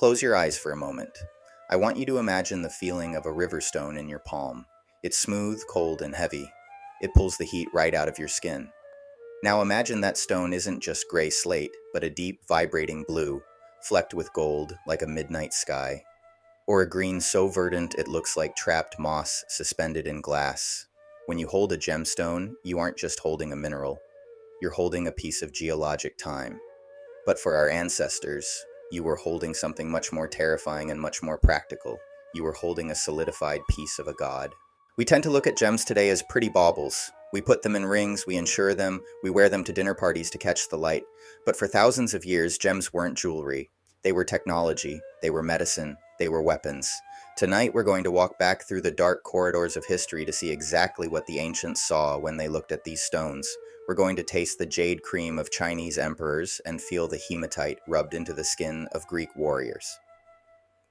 Close your eyes for a moment. I want you to imagine the feeling of a river stone in your palm. It's smooth, cold, and heavy. It pulls the heat right out of your skin. Now imagine that stone isn't just gray slate, but a deep, vibrating blue, flecked with gold like a midnight sky. Or a green so verdant it looks like trapped moss suspended in glass. When you hold a gemstone, you aren't just holding a mineral. You're holding a piece of geologic time. But for our ancestors, you were holding something much more terrifying and much more practical. You were holding a solidified piece of a god. We tend to look at gems today as pretty baubles. We put them in rings, we insure them, we wear them to dinner parties to catch the light. But for thousands of years, gems weren't jewelry. They were technology, they were medicine, they were weapons. Tonight, we're going to walk back through the dark corridors of history to see exactly what the ancients saw when they looked at these stones. We're going to taste the jade cream of Chinese emperors and feel the hematite rubbed into the skin of Greek warriors.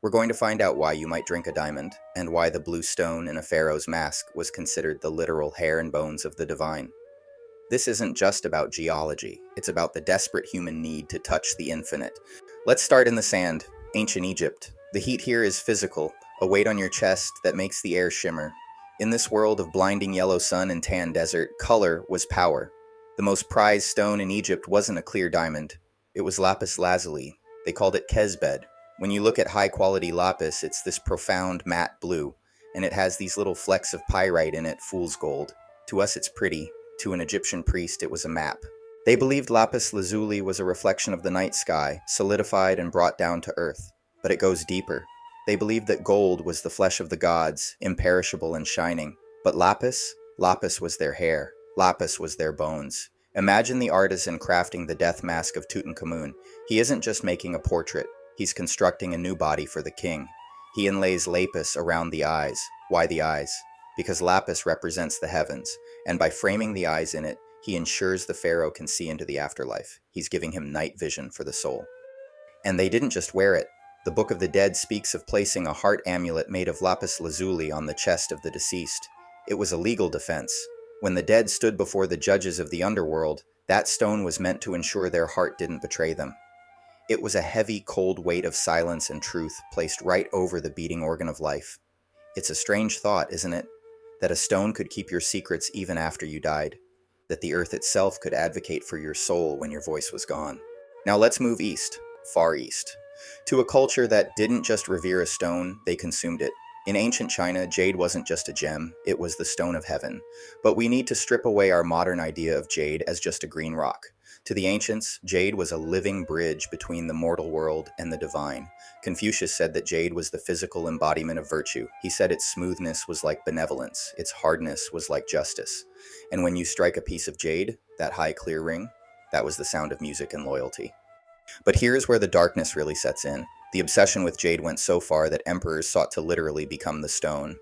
We're going to find out why you might drink a diamond, and why the blue stone in a pharaoh's mask was considered the literal hair and bones of the divine. This isn't just about geology, it's about the desperate human need to touch the infinite. Let's start in the sand, ancient Egypt. The heat here is physical, a weight on your chest that makes the air shimmer. In this world of blinding yellow sun and tan desert, color was power. The most prized stone in Egypt wasn't a clear diamond. It was Lapis Lazuli. They called it Kesbed. When you look at high-quality lapis, it's this profound matte blue, and it has these little flecks of pyrite in it, fool's gold. To us, it's pretty. To an Egyptian priest, it was a map. They believed Lapis Lazuli was a reflection of the night sky, solidified and brought down to earth. But it goes deeper. They believed that gold was the flesh of the gods, imperishable and shining. But lapis was their hair. Lapis was their bones. Imagine the artisan crafting the death mask of Tutankhamun. He isn't just making a portrait. He's constructing a new body for the king. He inlays lapis around the eyes. Why the eyes? Because lapis represents the heavens, and by framing the eyes in it, he ensures the pharaoh can see into the afterlife. He's giving him night vision for the soul. And they didn't just wear it. The Book of the Dead speaks of placing a heart amulet made of lapis lazuli on the chest of the deceased. It was a legal defense. When the dead stood before the judges of the underworld, that stone was meant to ensure their heart didn't betray them. It was a heavy, cold weight of silence and truth placed right over the beating organ of life. It's a strange thought, isn't it? That a stone could keep your secrets even after you died. That the earth itself could advocate for your soul when your voice was gone. Now let's move east, far east, to a culture that didn't just revere a stone, they consumed it. In ancient China, jade wasn't just a gem, it was the stone of heaven. But we need to strip away our modern idea of jade as just a green rock. To the ancients, jade was a living bridge between the mortal world and the divine. Confucius said that jade was the physical embodiment of virtue. He said its smoothness was like benevolence, its hardness was like justice. And when you strike a piece of jade, that high clear ring, that was the sound of music and loyalty. But here's where the darkness really sets in. The obsession with jade went so far that emperors sought to literally become the stone.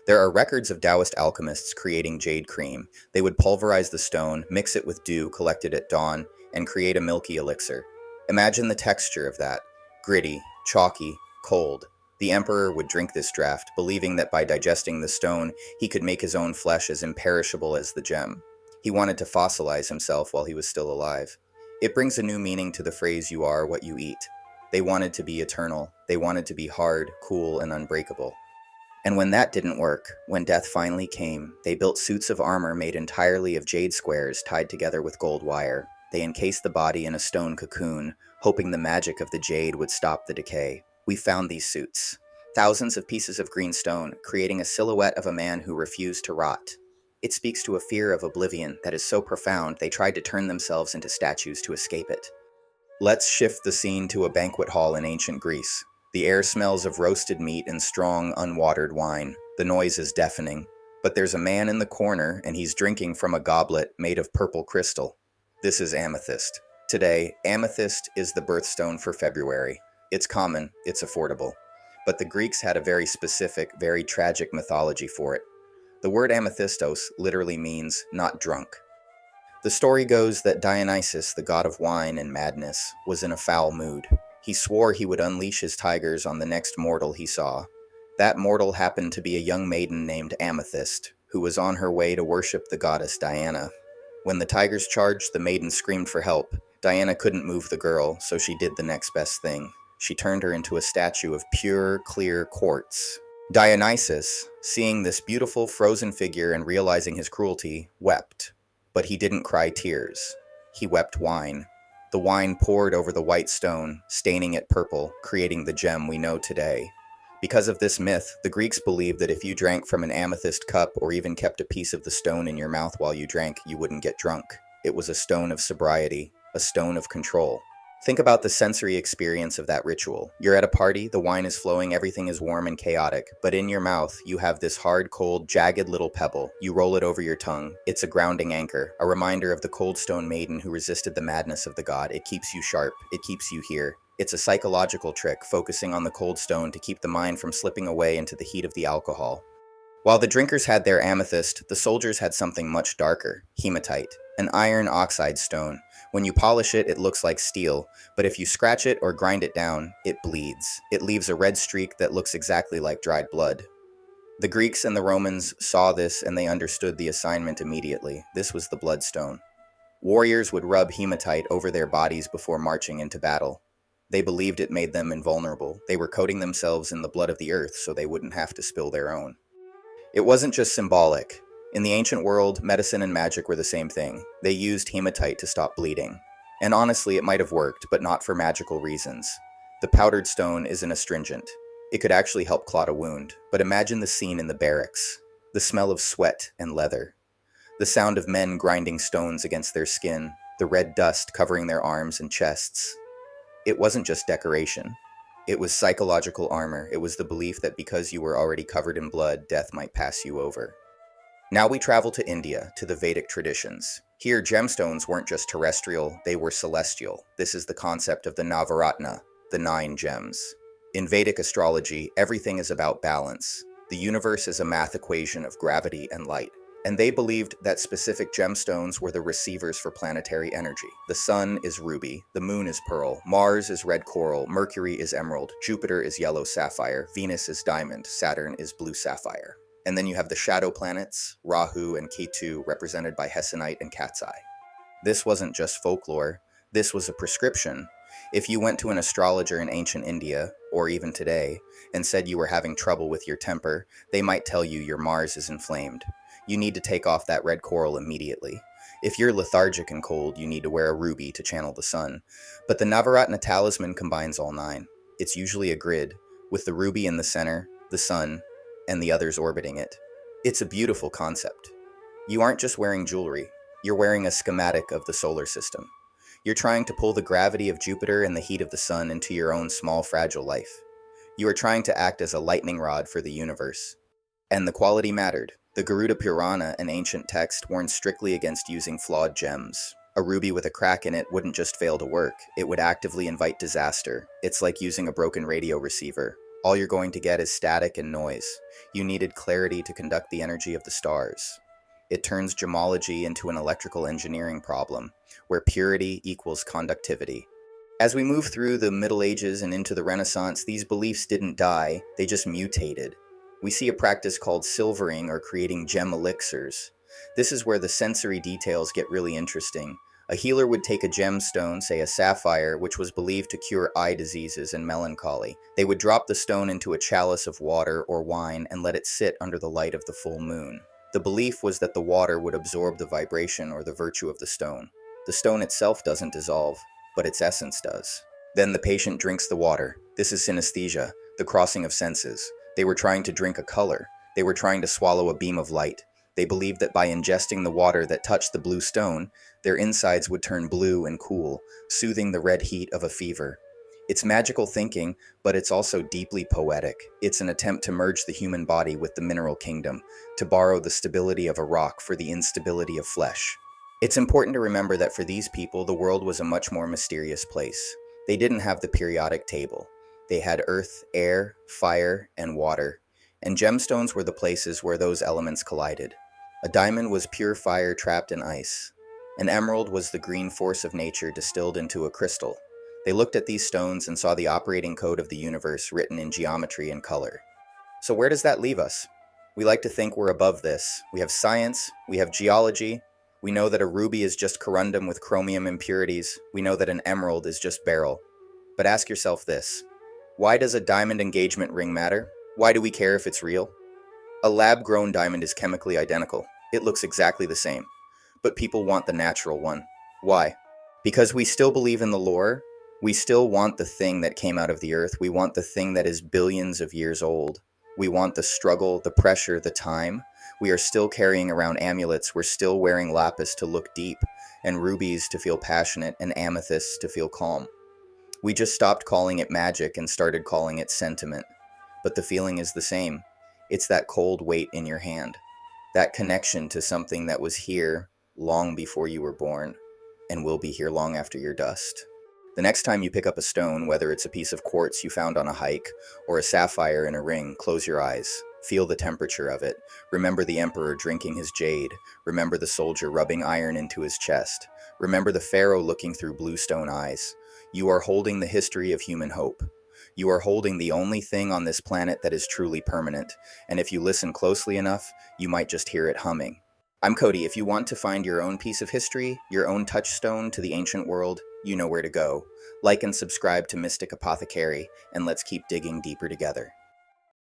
There are records of Taoist alchemists creating jade cream. They would pulverize the stone, mix it with dew collected at dawn, and create a milky elixir. Imagine the texture of that. Gritty, chalky, cold. The emperor would drink this draft, believing that by digesting the stone, he could make his own flesh as imperishable as the gem. He wanted to fossilize himself while he was still alive. It brings a new meaning to the phrase, "you are what you eat." They wanted to be eternal. They wanted to be hard, cool, and unbreakable. And when that didn't work, when death finally came, they built suits of armor made entirely of jade squares tied together with gold wire. They encased the body in a stone cocoon, hoping the magic of the jade would stop the decay. We found these suits. Thousands of pieces of green stone, creating a silhouette of a man who refused to rot. It speaks to a fear of oblivion that is so profound they tried to turn themselves into statues to escape it. Let's shift the scene to a banquet hall in ancient Greece. The air smells of roasted meat and strong, unwatered wine. The noise is deafening. But there's a man in the corner, and he's drinking from a goblet made of purple crystal. This is amethyst. Today, amethyst is the birthstone for February. It's common, it's affordable. But the Greeks had a very specific, very tragic mythology for it. The word amethystos literally means not drunk. The story goes that Dionysus, the god of wine and madness, was in a foul mood. He swore he would unleash his tigers on the next mortal he saw. That mortal happened to be a young maiden named Amethyst, who was on her way to worship the goddess Diana. When the tigers charged, the maiden screamed for help. Diana couldn't move the girl, so she did the next best thing. she turned her into a statue of pure, clear quartz. Dionysus, seeing this beautiful frozen figure and realizing his cruelty, wept. But he didn't cry tears. He wept wine. The wine poured over the white stone, staining it purple, creating the gem we know today. Because of this myth, the Greeks believed that if you drank from an amethyst cup or even kept a piece of the stone in your mouth while you drank, you wouldn't get drunk. It was a stone of sobriety, a stone of control. Think about the sensory experience of that ritual. You're at a party, the wine is flowing, everything is warm and chaotic, but in your mouth, you have this hard, cold, jagged little pebble. You roll it over your tongue. It's a grounding anchor, a reminder of the cold stone maiden who resisted the madness of the god. It keeps you sharp. It keeps you here. It's a psychological trick, focusing on the cold stone to keep the mind from slipping away into the heat of the alcohol. While the drinkers had their amethyst, the soldiers had something much darker, hematite, an iron oxide stone. When you polish it, it looks like steel, but if you scratch it or grind it down, it bleeds. It leaves a red streak that looks exactly like dried blood. The Greeks and the Romans saw this and they understood the assignment immediately. This was the bloodstone. Warriors would rub hematite over their bodies before marching into battle. They believed it made them invulnerable. They were coating themselves in the blood of the earth so they wouldn't have to spill their own. It wasn't just symbolic. In the ancient world, medicine and magic were the same thing. They used hematite to stop bleeding. And honestly, it might have worked, but not for magical reasons. The powdered stone is an astringent. It could actually help clot a wound, but imagine the scene in the barracks. The smell of sweat and leather. The sound of men grinding stones against their skin, the red dust covering their arms and chests. It wasn't just decoration. It was psychological armor. It was the belief that because you were already covered in blood, death might pass you over. Now we travel to India, to the Vedic traditions. Here, gemstones weren't just terrestrial, they were celestial. This is the concept of the Navaratna, the 9 gems. In Vedic astrology, everything is about balance. The universe is a math equation of gravity and light. And they believed that specific gemstones were the receivers for planetary energy. The sun is ruby, the moon is pearl, Mars is red coral, Mercury is emerald, Jupiter is yellow sapphire, Venus is diamond, Saturn is blue sapphire. And then you have the shadow planets, Rahu and Ketu, represented by hessonite and cat's eye. This wasn't just folklore, this was a prescription. If you went to an astrologer in ancient India, or even today, and said you were having trouble with your temper, they might tell you your Mars is inflamed. You need to take off that red coral immediately. If you're lethargic and cold, you need to wear a ruby to channel the sun. But the Navaratna talisman combines all 9. It's usually a grid, with the ruby in the center, the sun, and the others orbiting it. It's a beautiful concept. You aren't just wearing jewelry, you're wearing a schematic of the solar system. You're trying to pull the gravity of Jupiter and the heat of the sun into your own small, fragile life. You are trying to act as a lightning rod for the universe. And the quality mattered. The Garuda Purana, an ancient text, warned strictly against using flawed gems. A ruby with a crack in it wouldn't just fail to work, it would actively invite disaster. It's like using a broken radio receiver. All you're going to get is static and noise. You needed clarity to conduct the energy of the stars. It turns gemology into an electrical engineering problem, where purity equals conductivity. As we move through the Middle Ages and into the Renaissance, these beliefs didn't die, they just mutated. We see a practice called silvering or creating gem elixirs. This is where the sensory details get really interesting. A healer would take a gemstone, say a sapphire, which was believed to cure eye diseases and melancholy. They would drop the stone into a chalice of water or wine and let it sit under the light of the full moon. The belief was that the water would absorb the vibration or the virtue of the stone. The stone itself doesn't dissolve, but its essence does. Then the patient drinks the water. This is synesthesia, the crossing of senses. They were trying to drink a color. They were trying to swallow a beam of light. They believed that by ingesting the water that touched the blue stone, their insides would turn blue and cool, soothing the red heat of a fever. It's magical thinking, but it's also deeply poetic. It's an attempt to merge the human body with the mineral kingdom, to borrow the stability of a rock for the instability of flesh. It's important to remember that for these people, the world was a much more mysterious place. They didn't have the periodic table. They had earth, air, fire, and water. And gemstones were the places where those elements collided. A diamond was pure fire trapped in ice. An emerald was the green force of nature distilled into a crystal. They looked at these stones and saw the operating code of the universe written in geometry and color. So where does that leave us? We like to think we're above this. We have science, we have geology, we know that a ruby is just corundum with chromium impurities, we know that an emerald is just beryl. But ask yourself this, Why does a diamond engagement ring matter? Why do we care if it's real? A lab-grown diamond is chemically identical. It looks exactly the same. But people want the natural one. Why? Because we still believe in the lore. We still want the thing that came out of the earth. We want the thing that is billions of years old. We want the struggle, the pressure, the time. We are still carrying around amulets. We're still wearing lapis to look deep, and rubies to feel passionate, and amethysts to feel calm. We just stopped calling it magic and started calling it sentiment. But the feeling is the same. It's that cold weight in your hand. That connection to something that was here long before you were born and will be here long after your dust. The next time you pick up a stone, whether it's a piece of quartz you found on a hike or a sapphire in a ring, close your eyes. Feel the temperature of it. Remember the emperor drinking his jade. Remember the soldier rubbing iron into his chest. Remember the pharaoh looking through blue stone eyes. You are holding the history of human hope. You are holding the only thing on this planet that is truly permanent, and if you listen closely enough, you might just hear it humming. I'm Cody. If you want to find your own piece of history, your own touchstone to the ancient world, you know where to go. Like and subscribe to Mystic Apothecary, and let's keep digging deeper together.